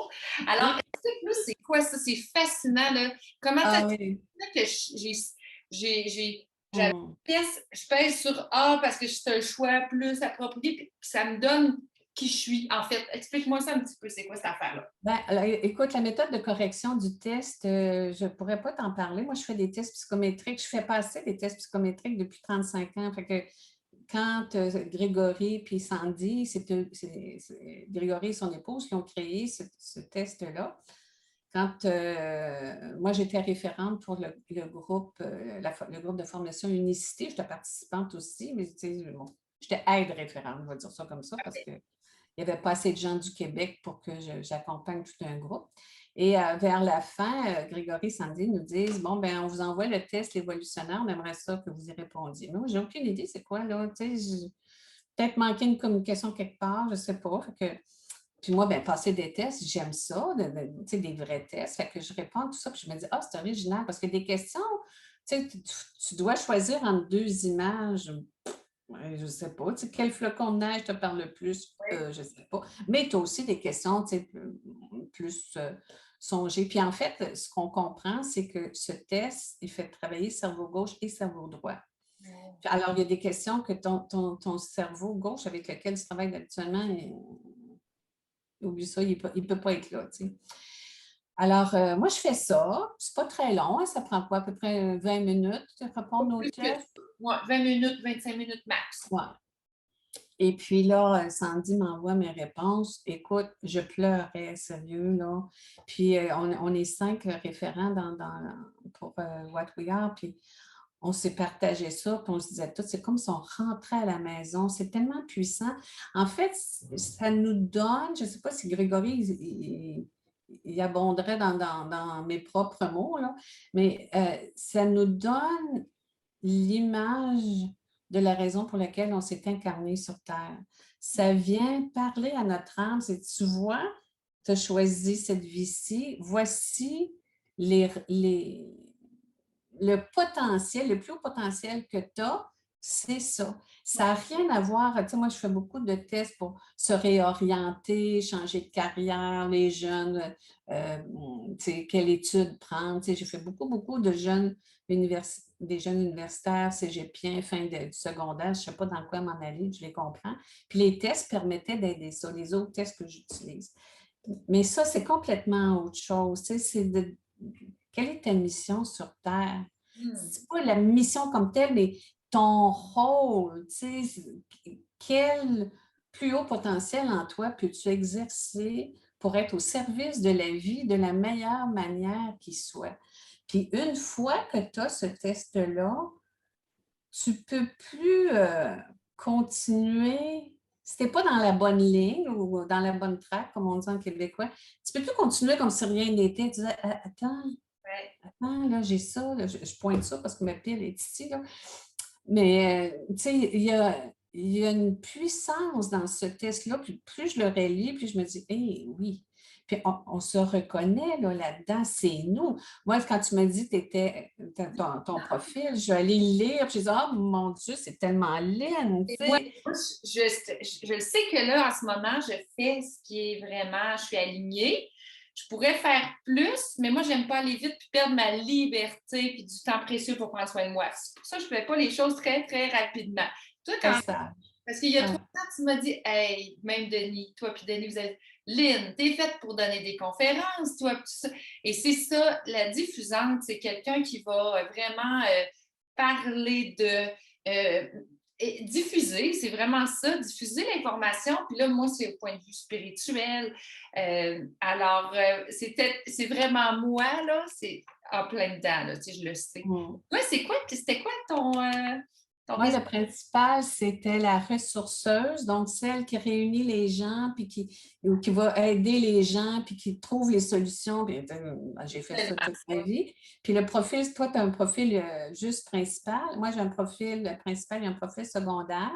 Alors, Oui. explique-nous, c'est quoi ça? C'est fascinant, là. Comment ça Ah se oui. fait que j'avais Hum. une pièce, je pèse sur A parce que c'est un choix plus approprié, puis ça me donne qui je suis, en fait. Explique-moi ça un petit peu, c'est quoi cette affaire-là? Ben, alors, écoute, la méthode de correction du test, je ne pourrais pas t'en parler. Moi, je fais des tests psychométriques. Je fais passer des tests psychométriques depuis 35 ans. Fait que quand Grégory puis Sandy, Grégory et son épouse qui ont créé ce test-là. Quand moi, j'étais référente pour le groupe, le groupe de formation Unicité, j'étais participante aussi, mais bon, j'étais aide-référente, on va dire ça comme ça, parce que il n'y avait pas assez de gens du Québec pour que j'accompagne tout un groupe. Et vers la fin, Grégory et Sandy nous disent, bon, ben on vous envoie le test l'évolutionnaire, on aimerait ça que vous y répondiez. Mais moi, j'ai aucune idée c'est quoi, là. Tu sais, peut-être manqué une communication quelque part, je ne sais pas. Puis moi, ben, passer des tests, j'aime ça, tu sais, des vrais tests. Fait que je réponds à tout ça, puis je me dis, ah, c'est original, parce que des questions, tu sais, tu dois choisir entre 2 images. Ouais, je ne sais pas. Tu sais, quel flocon de neige te parle le plus? Je ne sais pas. Mais tu as aussi des questions tu sais, plus songées. Puis en fait, ce qu'on comprend, c'est que ce test, il fait travailler cerveau gauche et cerveau droit. Alors, il y a des questions que ton cerveau gauche avec lequel tu travailles habituellement, oublie ça, il ne peut pas être là. Tu sais. Alors, moi, je fais ça. C'est pas très long. Hein, ça prend quoi? À peu près 20 minutes de répondre aux Plus que tests? ça. Ouais, 20 minutes, 25 minutes max. Ouais. Et puis là, Sandy m'envoie mes réponses. Écoute, je pleurais, sérieux, là. Puis on est 5 référents pour What We Are, puis on s'est partagé ça, puis on se disait tout, c'est comme si on rentrait à la maison. C'est tellement puissant. En fait, ça nous donne, je ne sais pas si Grégory, il abonderait dans mes propres mots, là, mais ça nous donne l'image de la raison pour laquelle on s'est incarné sur Terre. Ça vient parler à notre âme. C'est, tu vois, tu as choisi cette vie-ci. Voici le potentiel, le plus haut potentiel que tu as, c'est ça. Ça n'a rien à voir. Tu sais, moi, je fais beaucoup de tests pour se réorienter, changer de carrière, les jeunes, tu sais, quelle étude prendre. Tu sais, j'ai fait beaucoup de jeunes des jeunes universitaires, cégepiens, fin du secondaire, je ne sais pas dans quoi m'en aller, je les comprends. Puis les tests permettaient d'aider ça, les autres tests que j'utilise. Mais ça, c'est complètement autre chose. Tu sais, quelle est ta mission sur Terre? Hmm. C'est pas la mission comme telle, mais ton rôle, tu sais, quel plus haut potentiel en toi peux-tu exercer pour être au service de la vie de la meilleure manière qui soit. Puis une fois que tu as ce test-là, tu ne peux plus continuer, si tu n'es pas dans la bonne ligne ou dans la bonne track, comme on dit en québécois, tu ne peux plus continuer comme si rien n'était. Tu dis, attends, Ouais. attends, là, j'ai ça, là, je pointe ça parce que ma pile est ici, là. Mais, tu sais, il y a une puissance dans ce test-là. Puis plus je le relis, plus je me dis, eh oui. Puis on se reconnaît là-dedans, c'est nous. Moi, quand tu m'as dit que tu étais ton profil, je vais aller le lire, puis je dis, oh mon Dieu, c'est tellement laine, tu Et moi, sais. je le sais que là, en ce moment, je fais ce qui est vraiment, je suis alignée. Je pourrais faire plus, mais moi, j'aime pas aller vite puis perdre ma liberté puis du temps précieux pour prendre soin de moi. C'est pour ça que je fais pas les choses très, très rapidement. Toi, C'est quand ça. parce qu'il y a Ouais. 3 ans, tu m'as dit, hey, même Denis, toi puis Denis, vous êtes, Lynn, t'es faite pour donner des conférences, toi, tout ça. Et c'est ça, la diffusante, c'est quelqu'un qui va vraiment parler de. Diffuser, c'est vraiment ça, diffuser l'information. Puis là, moi, c'est au point de vue spirituel. C'est vraiment moi, là, c'est en plein dedans, là, tu sais, je le sais. Mm. Toi, c'était quoi ton Moi, message? le principal, c'était la ressourceuse, donc celle qui réunit les gens, puis qui va aider les gens, puis qui trouve les solutions. Puis, j'ai fait ça toute ma vie. Puis le profil, toi, tu as un profil juste principal. Moi, j'ai un profil principal et un profil secondaire.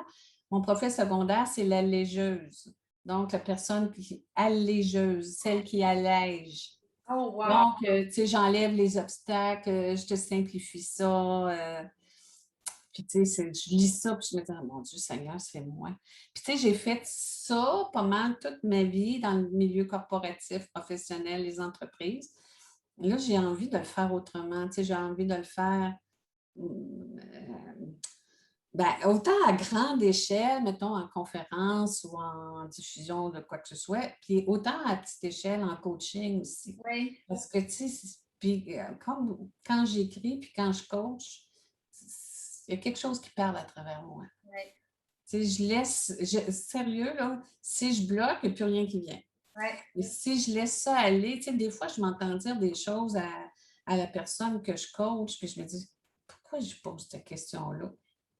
Mon profil secondaire, c'est l'allégeuse. Donc, la personne qui allégeuse, celle qui allège. Oh, wow! Donc, tu sais, j'enlève les obstacles, je te simplifie ça. Puis, tu sais, je lis ça, puis je me dis, oh, mon Dieu, Seigneur, c'est moi. Puis, tu sais, j'ai fait ça pas mal toute ma vie dans le milieu corporatif, professionnel, les entreprises. Là, j'ai envie de le faire autrement. Tu sais, j'ai envie de le faire ben, autant à grande échelle, mettons en conférence ou en diffusion de quoi que ce soit, puis autant à petite échelle en coaching aussi. Oui, Parce que, tu sais, puis quand j'écris, puis quand je coach, il y a quelque chose qui parle à travers moi. oui, Tu sais, sérieux, là, si je bloque, il n'y a plus rien qui vient. oui. Et si je laisse ça aller, tu sais, des fois, je m'entends dire des choses à la personne que je coach, puis je me dis, pourquoi je pose cette question-là?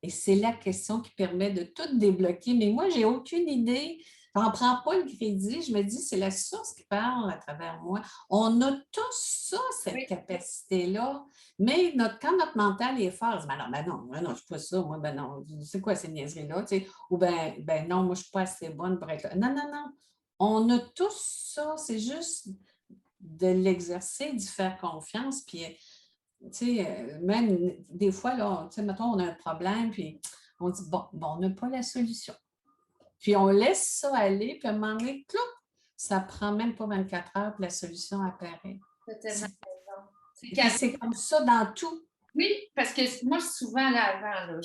Et c'est la question qui permet de tout débloquer. Mais moi, je n'ai aucune idée. Je n'en prends pas le crédit. Je me dis, c'est la source qui parle à travers moi. On a tous ça, cette Oui. capacité-là. Mais quand notre mental est fort, on dit, ben non, je ne suis pas ça. Moi, ben non, c'est quoi ces niaiseries-là? Tu sais? Ou ben non, moi, je ne suis pas assez bonne pour être là. Non, non, non. On a tous ça. C'est juste de l'exercer, d'y faire confiance. Puis, tu sais, même des fois, là, tu sais, mettons, on a un problème, puis on dit, bon, on n'a pas la solution. Puis on laisse ça aller, puis à un moment donné, clouc, ça prend même pas 24 heures, puis la solution apparaît. T'as tellement raison. C'est Puis qu'avant, c'est comme ça dans tout. oui, parce que moi, souvent, là, avant, là,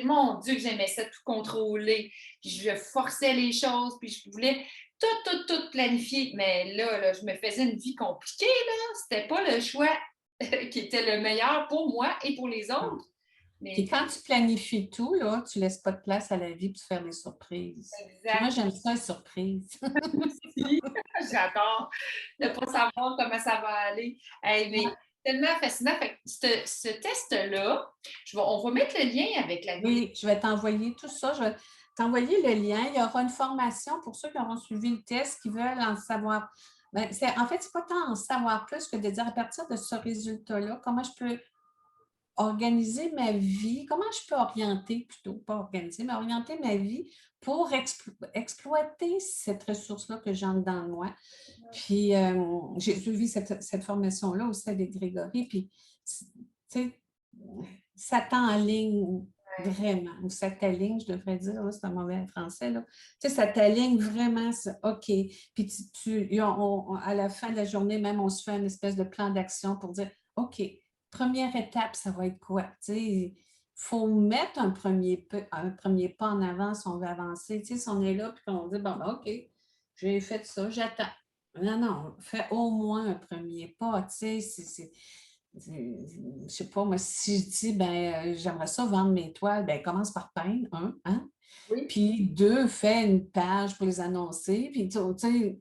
mon Dieu, que j'aimais ça tout contrôler. Puis je forçais les choses, puis je voulais tout planifier. Mais là, je me faisais une vie compliquée, là. C'était pas le choix qui était le meilleur pour moi et pour les autres. Puis Mais quand tu planifies tout, là, tu ne laisses pas de place à la vie pour faire des surprises. Puis moi, exact j'aime ça, les surprises. aussi, j'adore de ne pas savoir comment ça va aller. Hey, mais tellement fascinant. Fait que ce test-là, on va mettre le lien avec la vidéo. Oui, je vais t'envoyer tout ça. Je vais t'envoyer le lien. Il y aura une formation pour ceux qui auront suivi le test, qui veulent en savoir. Ben, en fait, ce n'est pas tant en savoir plus que de dire à partir de ce résultat-là, comment je peux organiser ma vie, comment je peux orienter, plutôt, pas organiser, mais orienter ma vie pour exploiter cette ressource-là que j'ai en dedans de moi. Puis, j'ai suivi cette formation-là aussi avec Grégory, puis, tu sais, ça t'enligne vraiment, ou ça t'aligne, je devrais dire, là, c'est un mauvais français, là. Tu sais, ça t'aligne vraiment, OK. Puis, à la fin de la journée, même, on se fait une espèce de plan d'action pour dire, OK, première étape, ça va être quoi? Tu sais, il faut mettre un premier pas en avant si on veut avancer. Tu sais, si on est là, puis qu'on dit, bon, ben, OK, j'ai fait ça, j'attends. Non, non, fais au moins un premier pas, tu sais, Je sais pas, moi, si je dis, ben, j'aimerais ça vendre mes toiles, ben, commence par peindre, hein? Oui. Puis deux, fais une page pour les annoncer. Puis, tu sais,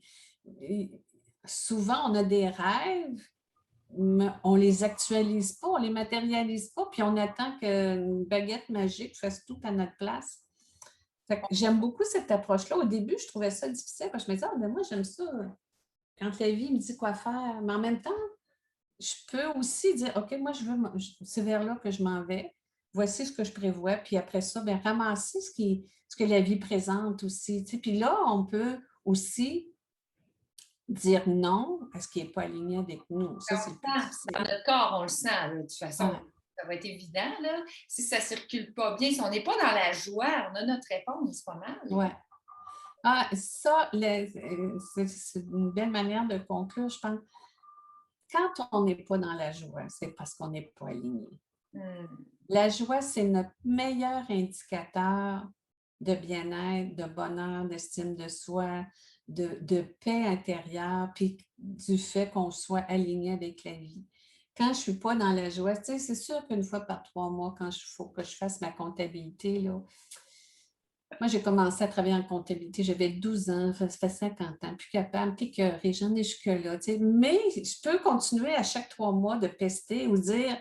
souvent, on a des rêves, mais on les actualise pas, on les matérialise pas, puis on attend qu'une baguette magique fasse tout à notre place. Fait que j'aime beaucoup cette approche-là. Au début, je trouvais ça difficile parce que je me disais, ah, ben moi, j'aime ça quand la vie me dit quoi faire. Mais en même temps, je peux aussi dire, OK, moi, c'est vers là que je m'en vais. Voici ce que je prévois. Puis après ça, bien, ramasser ce que la vie présente aussi. Tu sais. Puis là, on peut aussi dire non à ce qui n'est pas aligné avec nous. Ça, c'est le plus Dans difficile. notre corps, on le sent, là, de toute façon. Ouais. Ça va être évident, là. Si ça ne circule pas bien, si on n'est pas dans la joie, on a notre réponse pas mal. Ouais. Ah, ça, c'est une belle manière de conclure, je pense. Quand on n'est pas dans la joie, c'est parce qu'on n'est pas aligné. Hmm. La joie, c'est notre meilleur indicateur de bien-être, de bonheur, d'estime de soi, de paix intérieure, puis du fait qu'on soit aligné avec la vie. Quand je ne suis pas dans la joie, tu sais, c'est sûr qu'une fois par 3 mois, quand il faut que je fasse ma comptabilité, là, moi, j'ai commencé à travailler en comptabilité, j'avais 12 ans, ça fait 50 ans, plus capable, puis que j'en ai jusque-là. Tu sais. Mais je peux continuer à chaque 3 mois de pester ou dire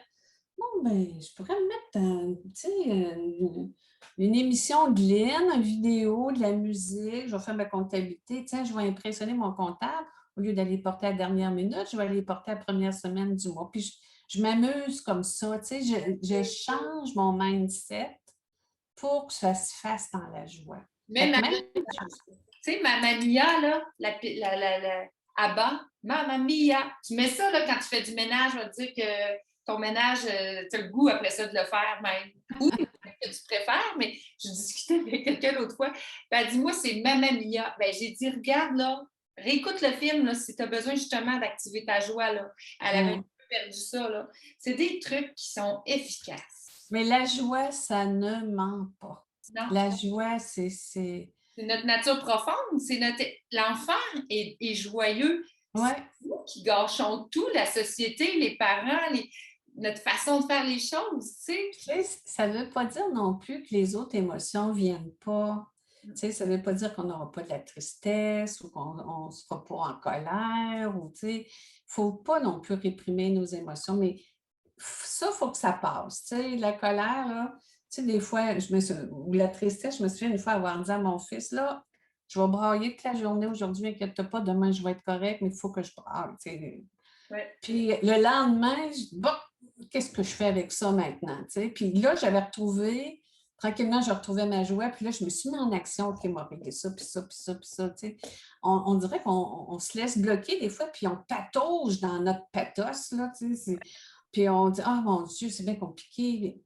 bon, ben, je pourrais me mettre tu sais, une émission de Lynn, une vidéo, de la musique, je vais faire ma comptabilité. Tiens, je vais impressionner mon comptable. Au lieu d'aller porter à la dernière minute, je vais aller porter à la première semaine du mois. Puis je m'amuse comme ça. Tu sais, je change mon mindset pour que ça se fasse dans la joie. Fait Même, que même tu sais, Mamma Mia, là, Abba, Mamma Mia. Tu mets ça, là, quand tu fais du ménage, on va te dire que ton ménage, tu as le goût après ça de le faire même. Ou que tu préfères, mais je discutais avec quelqu'un l'autre fois. Ben, elle dit, moi, c'est Mamma Mia. Ben, j'ai dit, regarde, là, réécoute le film, là, si tu as besoin justement d'activer ta joie, là. Elle avait un ouais. peu perdu ça, là. C'est des trucs qui sont efficaces. Mais la joie, ça ne ment pas. Non? La joie, C'est notre nature profonde. C'est notre... L'enfant est joyeux. C'est ouais. nous qui gâchons tout, la société, les parents, notre façon de faire les choses, tu sais. Tu sais, ça ne veut pas dire non plus que les autres émotions ne viennent pas. Tu sais, ça ne veut pas dire qu'on n'aura pas de la tristesse ou qu'on ne sera pas en colère. Ou, tu sais, il ne faut pas non plus réprimer nos émotions, mais ça, il faut que ça passe. Tu sais, la colère, là, tu sais, des fois, ou la tristesse, je me souviens une fois avoir dit à mon fils, là, je vais brailler toute la journée aujourd'hui, inquiète pas, demain je vais être correct, mais il faut que je braille. Tu sais. Ouais. Puis le lendemain, je dis, bon, qu'est-ce que je fais avec ça maintenant? Tu sais? Puis là, j'avais retrouvé, tranquillement, je retrouvais ma joie. Puis là, je me suis mis en action. OK, m'a réglé ça, puis ça, puis ça, puis ça. Tu sais. On dirait qu'on se laisse bloquer des fois, puis on patauge dans notre pathos. Là, tu sais. Puis on dit, ah mon Dieu, c'est bien compliqué.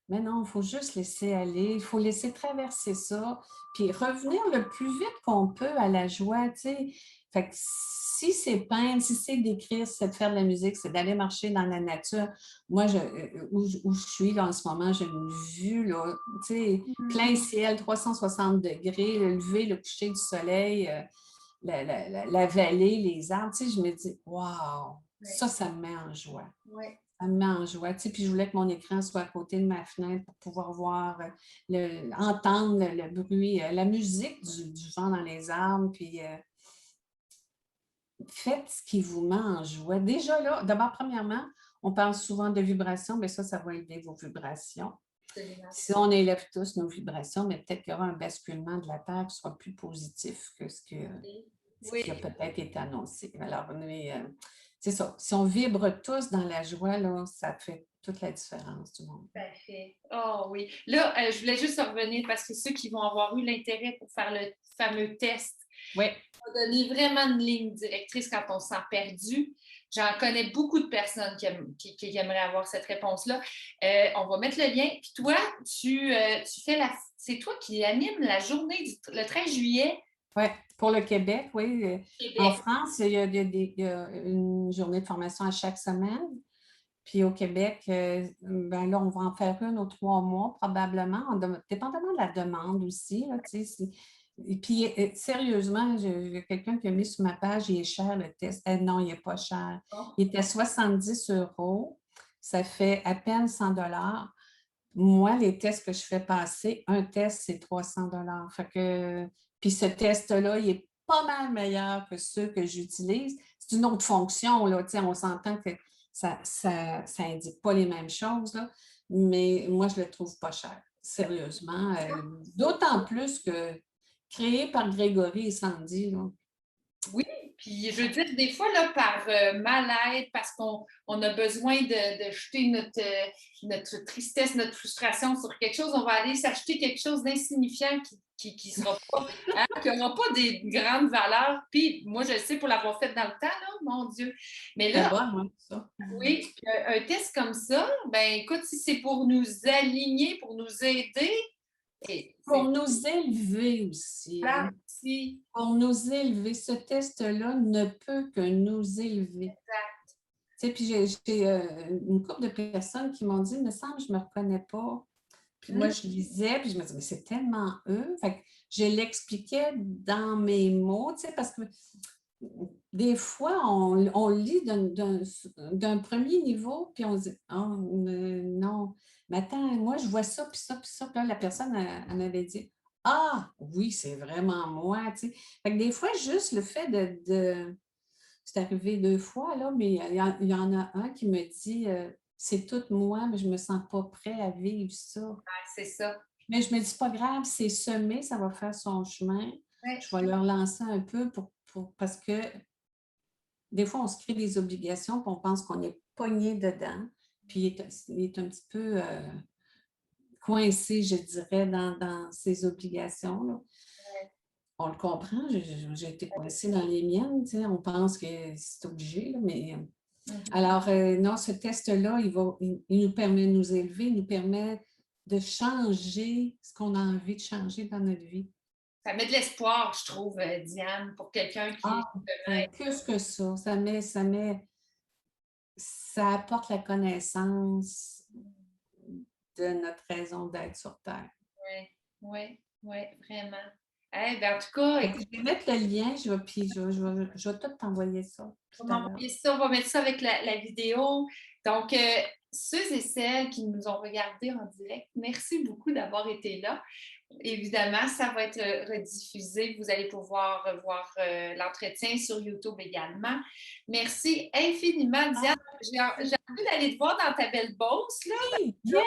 Mais non, il faut juste laisser aller, il faut laisser traverser ça, puis revenir le plus vite qu'on peut à la joie, tu sais. Fait que si c'est peindre, si c'est d'écrire, si c'est de faire de la musique, c'est d'aller marcher dans la nature. Moi, où je suis là en ce moment, j'ai une vue, là, tu sais, plein ciel, 360 degrés, le lever, le coucher du soleil, la vallée, les arbres, tu sais, je me dis, waouh, Ouais. ça me met en joie. Ouais. Ça me met en joie. Tu sais, puis je voulais que mon écran soit à côté de ma fenêtre pour pouvoir voir, entendre le bruit, la musique du vent dans les arbres. Puis faites ce qui vous met en joie. Déjà là, d'abord, premièrement, on parle souvent de vibrations, mais ça va élever vos vibrations. Absolument. Si on élève tous nos vibrations, mais peut-être qu'il y aura un basculement de la Terre qui sera plus positif que ce Oui. qui a peut-être été annoncé. Alors, c'est ça. Si on vibre tous dans la joie, là, ça fait toute la différence du monde. Parfait. Oh oui. Là, je voulais juste revenir parce que ceux qui vont avoir eu l'intérêt pour faire le fameux test, Oui. ça va donner vraiment une ligne directrice quand on se sent perdu. J'en connais beaucoup de personnes qui aimeraient avoir cette réponse-là. On va mettre le lien. Puis toi, tu fais c'est toi qui anime la journée le 13 juillet Oui, pour le Québec, oui. au En Québec. France, il y a une journée de formation à chaque semaine. Puis au Québec, ben là, on va en faire une aux 3 mois, probablement, dépendamment de la demande aussi. Là, et puis, sérieusement, j'ai quelqu'un qui a mis sur ma page, il est cher le test. Non, il n'est pas cher. Oh, Il était 70 €. ça fait à peine 100 $. Moi, les tests que je fais passer, un test, c'est 300 $. Fait que, puis ce test-là, il est pas mal meilleur que ceux que j'utilise. C'est une autre fonction, là, on s'entend que ça indique pas les mêmes choses, là, mais moi, je le trouve pas cher, sérieusement. D'autant plus que créé par Grégory et Sandy, là. Oui, puis je veux dire, des fois, là, par mal-être, parce qu'on a besoin de jeter notre tristesse, notre frustration sur quelque chose, on va aller s'acheter quelque chose d'insignifiant qui sera pas, hein, qui n'aura pas des grandes valeurs. Puis moi, je le sais pour l'avoir fait dans le temps, là, mon Dieu. Mais C'est là, bon, moi, ça. oui, puis un test comme ça, ben écoute, si c'est pour nous aligner, pour nous aider, et Pour c'est nous élever aussi, là hein. aussi. Pour nous élever, ce test-là ne peut que nous élever. Tu sais, puis j'ai une couple de personnes qui m'ont dit, il me semble, je ne me reconnais pas. Puis moi, je lisais, puis je me disais, mais c'est tellement eux. Fait que je l'expliquais dans mes mots, tu sais, parce que des fois, on lit d'un premier niveau, puis on se dit, oh, non, mais attends, moi, je vois ça, puis ça, puis ça. Puis là, la personne, elle m'avait dit, ah, oui, c'est vraiment moi, tu sais. Fait que des fois, juste le fait c'est arrivé 2 fois, là, mais il y en a un qui me dit, c'est tout moi, mais je ne me sens pas prêt à vivre ça. C'est ça. Mais je me dis, pas grave, c'est semé, ça va faire son chemin. Ouais. Je vais leur lancer un peu parce que des fois, on se crée des obligations, puis on pense qu'on est pogné dedans, puis il est un petit peu coincé, je dirais, dans ses obligations, là. On le comprend, j'ai été coincée dans les miennes, tu sais, on pense que c'est obligé, là, mais alors, non, ce test-là, il nous permet de nous élever, il nous permet de changer ce qu'on a envie de changer dans notre vie. Ça met de l'espoir, je trouve, Diane, pour quelqu'un qui Ah, plus que ça apporte la connaissance de notre raison d'être sur Terre. Oui, oui, oui, vraiment. Eh ben, en tout cas, Fait que écoute, je vais mettre le lien, puis je vais tout t'envoyer ça on tout va à l'heure. m'envoyer ça, on va mettre ça avec la vidéo. Donc, ceux et celles qui nous ont regardés en direct, merci beaucoup d'avoir été là. Évidemment, ça va être rediffusé. Vous allez pouvoir voir l'entretien sur YouTube également. Merci infiniment, Diane. J'ai envie d'aller te voir dans ta belle Beauce, là. Oui, viens.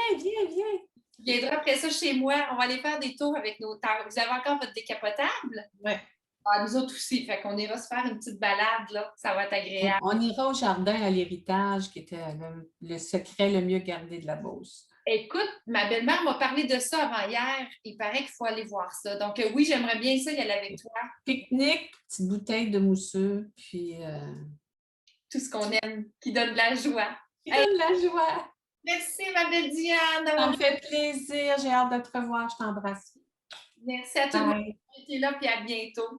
Tu viendras après ça chez moi. On va aller faire des tours avec nos tables. Vous avez encore votre décapotable? Oui. Ah, nous autres aussi. Fait qu'on ira se faire une petite balade, là. Ça va être agréable. On ira au jardin à l'héritage, qui était le secret le mieux gardé de la Beauce. Écoute, ma belle-mère m'a parlé de ça avant hier. Il paraît qu'il faut aller voir ça. Donc, oui, j'aimerais bien ça y aller avec toi. Pique-nique, petite bouteille de mousseux, puis Tout ce qu'on aime, qui donne de la joie. qui Hey, donne la joie. merci, ma belle Diane, Ça d'avoir. me fait plaisir. J'ai hâte de te revoir. Je t'embrasse. Merci à tout le monde Bye. qui était là, puis à bientôt.